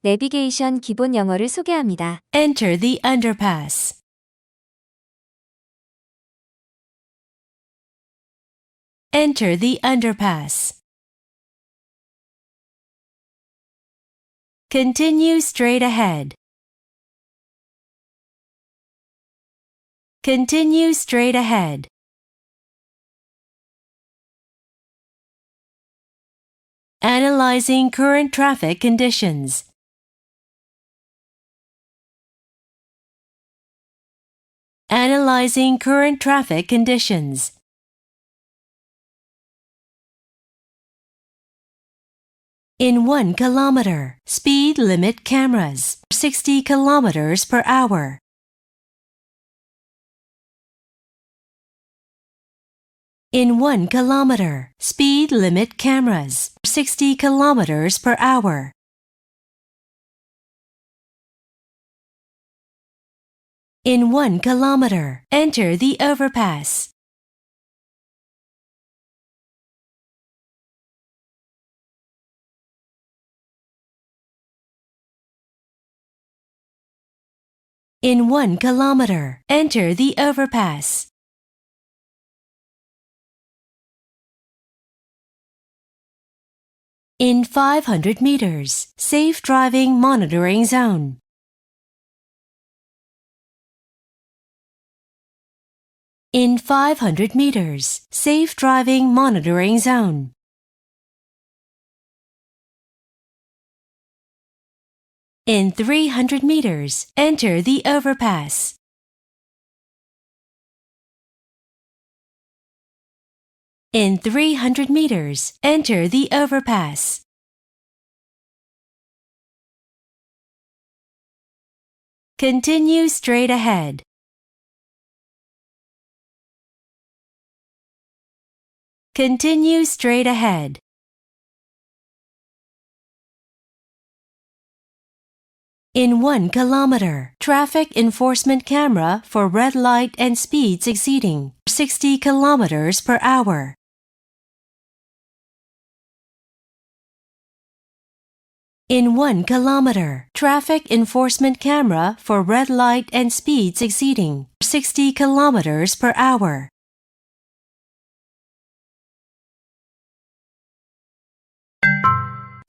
내비게이션 기본 영어를 소개합니다. Enter the underpass. Enter the underpass. Continue straight ahead. Continue straight ahead. Analyzing current traffic conditions. Analyzing current traffic conditions. In 1 kilometer, speed limit cameras, 60 kilometers per hour. In 1 kilometer, speed limit cameras, 60 kilometers per hour. In 1 kilometer, enter the overpass. In 1 kilometer, enter the overpass. In 500 meters, safe driving monitoring zone. In 500 meters, safe driving monitoring zone. In 300 meters, enter the overpass. In 300 meters, enter the overpass. Continue straight ahead. Continue straight ahead. In 1 kilometer, traffic enforcement camera for red light and speeds exceeding 60 kilometers per hour. In 1 kilometer, traffic enforcement camera for red light and speeds exceeding 60 kilometers per hour.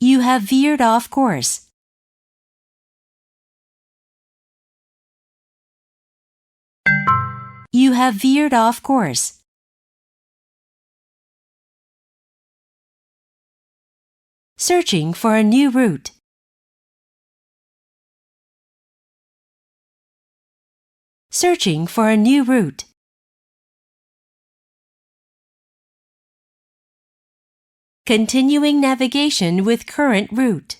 You have veered off course. You have veered off course. Searching for a new route. Searching for a new route. Continuing navigation with current route.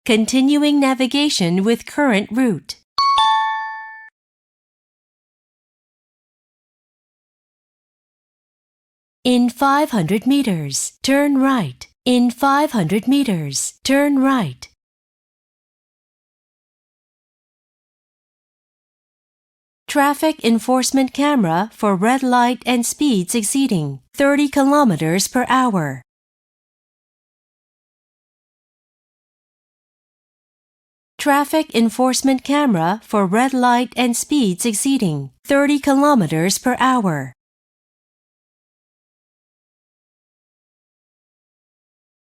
Continuing navigation with current route. In 500 meters, turn right. In 500 meters, turn right. Traffic enforcement camera for red light and speeds exceeding 30 kilometers per hour. Traffic enforcement camera for red light and speeds exceeding 30 kilometers per hour.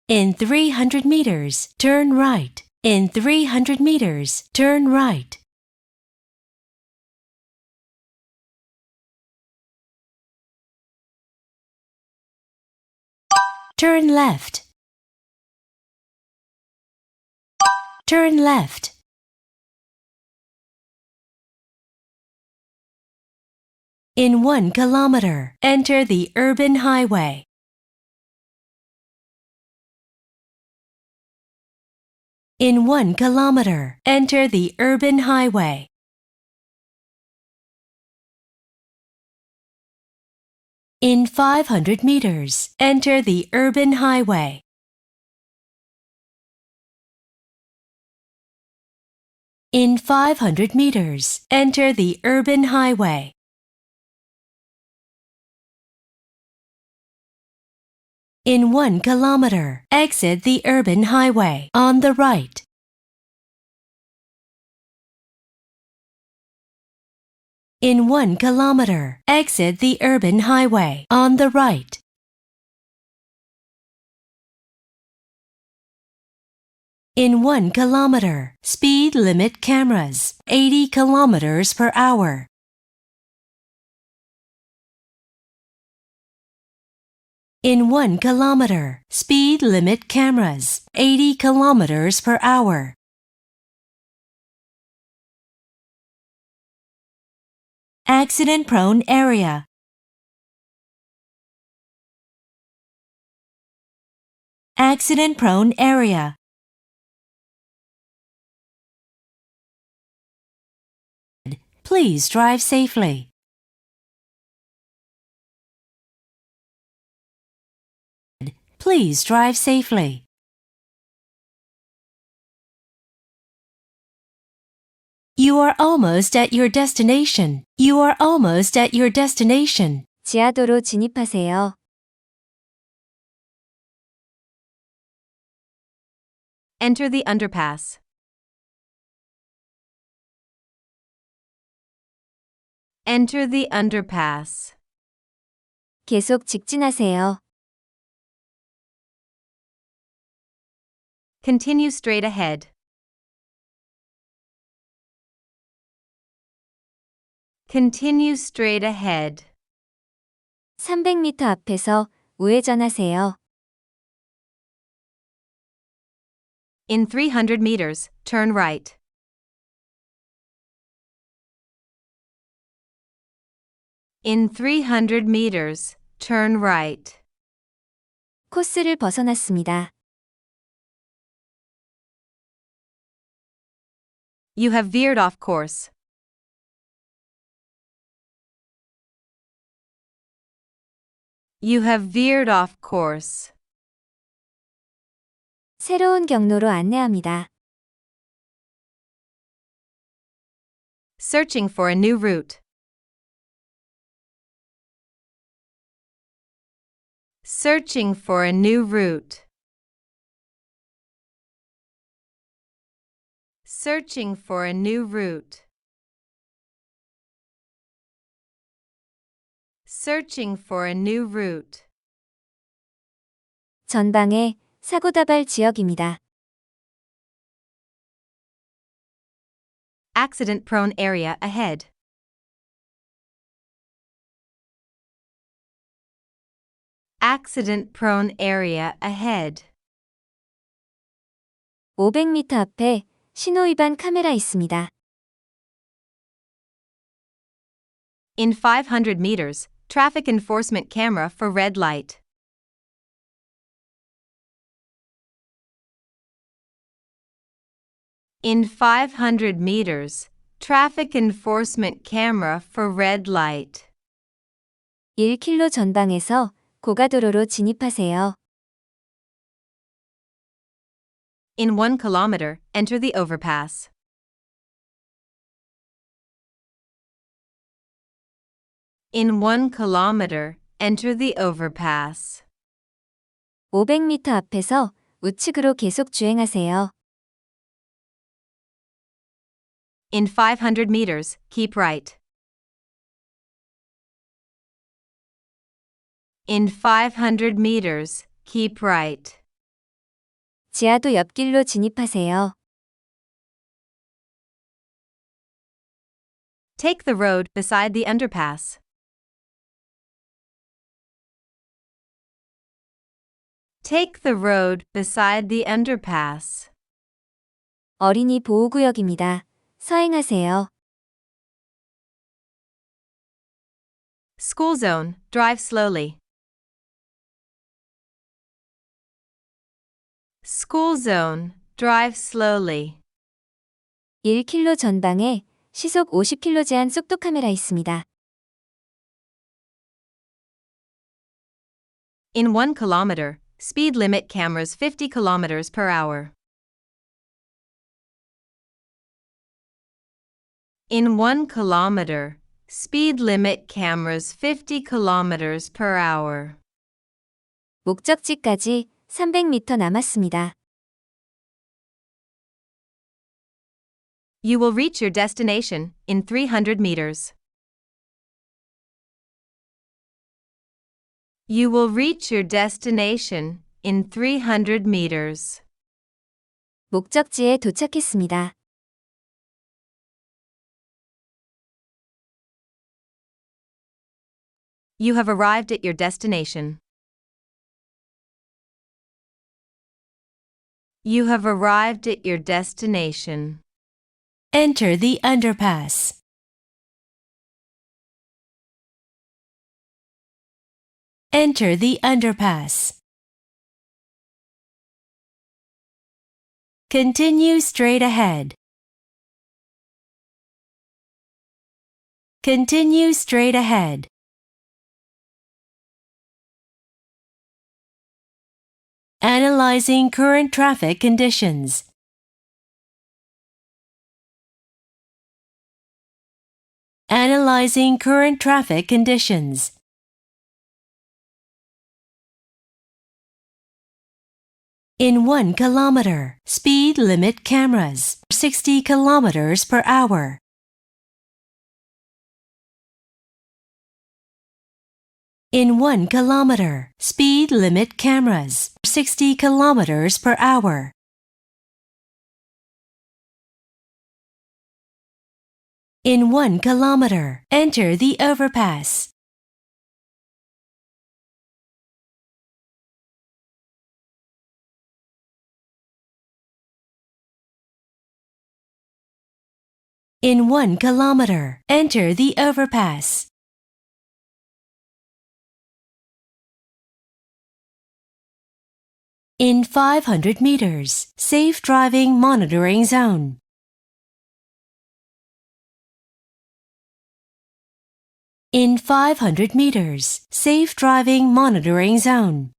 In 300 meters, turn right. In 300 meters, turn right. Turn left. Turn left. In 1 kilometer, enter the urban highway. In 1 kilometer, enter the urban highway. In 500 meters, enter the urban highway. In 500 meters, enter the urban highway. In 1 kilometer, exit the urban highway on the right. In 1 kilometer, exit the urban highway on the right. In 1 kilometer, speed limit cameras, 80 kilometers per hour. In 1 kilometer, speed limit cameras, 80 kilometers per hour. Accident-prone area. Accident-prone area. Please drive safely. Please drive safely. You are almost at your destination. You are almost at your destination. 지하도로 진입하세요. Enter the underpass. Enter the underpass. 계속 직진하세요. Continue straight ahead. Continue straight ahead. 300m 앞에서 우회전하세요. In 300 meters, turn right. In 300 meters, turn right. 코스를 벗어났습니다. You have veered off course. You have veered off course. 새로운 경로로 안내합니다. Searching for a new route. Searching for a new route. Searching for a new route. Searching for a new route. 전방에 사고다발 지역입니다. Accident-prone area ahead. Accident-prone area ahead. 500m 앞에 신호위반 카메라 있습니다. In 500 meters, traffic enforcement camera for red light. In 500 meters, traffic enforcement camera for red light. 1km 전방에서 고가도로로 진입하세요. In 1 kilometer, enter the overpass. In 1 kilometer, enter the overpass. 500m 앞에서 우측으로 계속 주행하세요. In 500 meters, keep right. In 500 meters, keep right. 지하도 옆길로 진입하세요. Take the road beside the underpass. Take the road beside the underpass. 어린이 보호구역입니다. 서행하세요. School zone, drive slowly. School zone, drive slowly. 1km 전방에 시속 50km 제한 속도 카메라 있습니다. In 1 kilometer, speed limit cameras 50 kilometers per hour. In 1 kilometer, speed limit cameras 50 kilometers per hour. 목적지까지 300m 남았습니다. You will reach your destination in 300 meters. You will reach your destination in 300 meters. 목적지에 도착했습니다. You have arrived at your destination. You have arrived at your destination. Enter the underpass. Enter the underpass. Continue straight ahead. Continue straight ahead. Analyzing current traffic conditions. Analyzing current traffic conditions. In 1 kilometer, speed limit cameras, 60 kilometers per hour. In 1 kilometer, speed limit cameras, 60 kilometers per hour. In 1 kilometer, enter the overpass. In 1 kilometer, enter the overpass. In 500 meters, safe driving monitoring zone. In 500 meters, safe driving monitoring zone.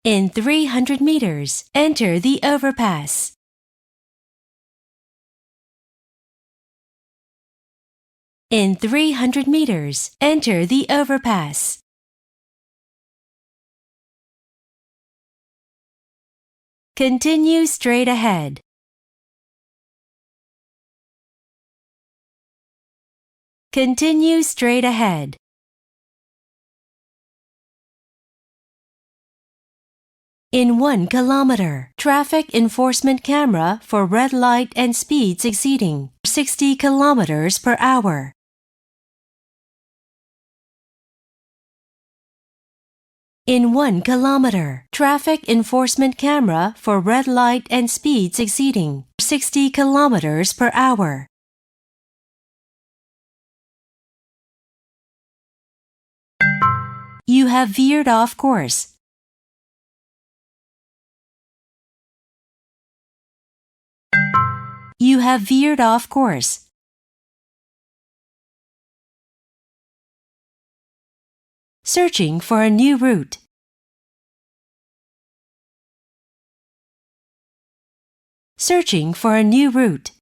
In 300 meters, enter the overpass. In 300 meters, enter the overpass. Continue straight ahead. Continue straight ahead. In 1 kilometer, traffic enforcement camera for red light and speeds exceeding 60 kilometers per hour. In 1 kilometer, traffic enforcement camera for red light and speeds exceeding 60 kilometers per hour. You have veered off course. You have veered off course. Searching for a new route. Searching for a new route.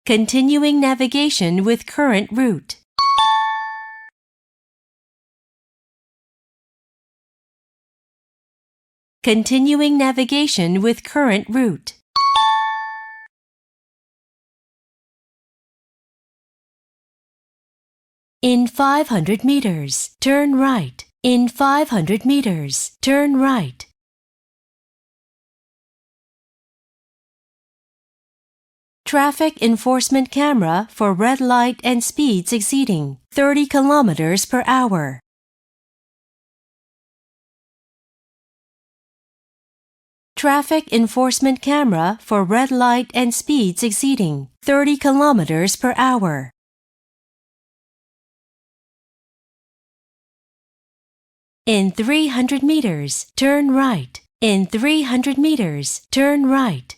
Continuing navigation with current route. Continuing navigation with current route. In 500 meters, turn right. In 500 meters, turn right. Traffic enforcement camera for red light and speeds exceeding 30 kilometers per hour. Traffic enforcement camera for red light and speeds exceeding 30 kilometers per hour. In 300 meters, turn right. In 300 meters, turn right.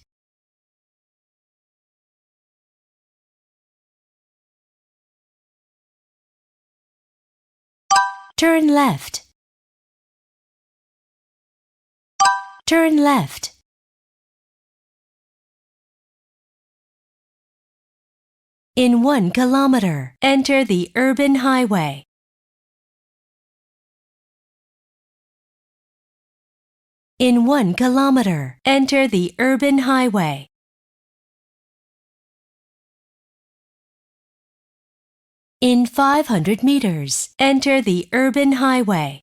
Turn left. Turn left. In 1 kilometer, enter the urban highway. In 1 kilometer, enter the urban highway. In 500 meters, enter the urban highway.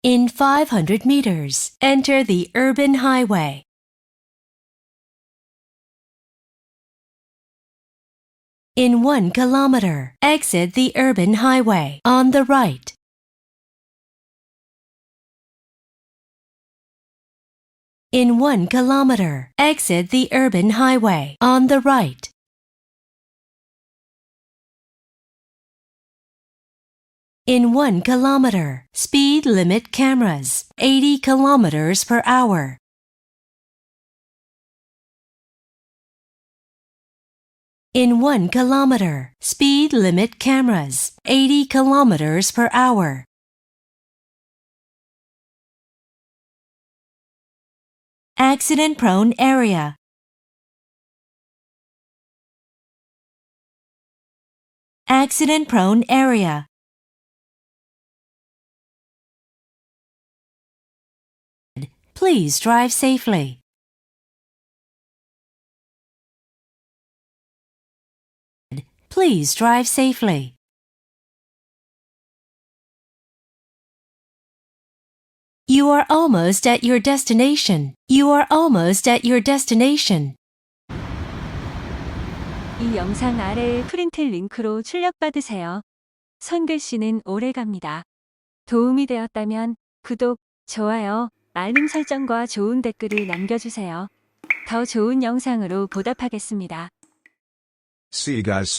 In 500 meters, enter the urban highway. In 1 kilometer, exit the urban highway on the right. In 1 kilometer, exit the urban highway on the right. In 1 kilometer, speed limit cameras, 80 kilometers per hour. In 1 kilometer, speed limit cameras, 80 kilometers per hour. Accident-prone area. Accident-prone area. Please drive safely. Please drive safely. You are almost at your destination. You are almost at your destination. 이 영상 아래의 프린트 링크로 출력받으세요. 손글씨는 오래갑니다. 도움이 되었다면 구독, 좋아요, 알림 설정과 좋은 댓글을 남겨주세요. 더 좋은 영상으로 보답하겠습니다. See you guys soon.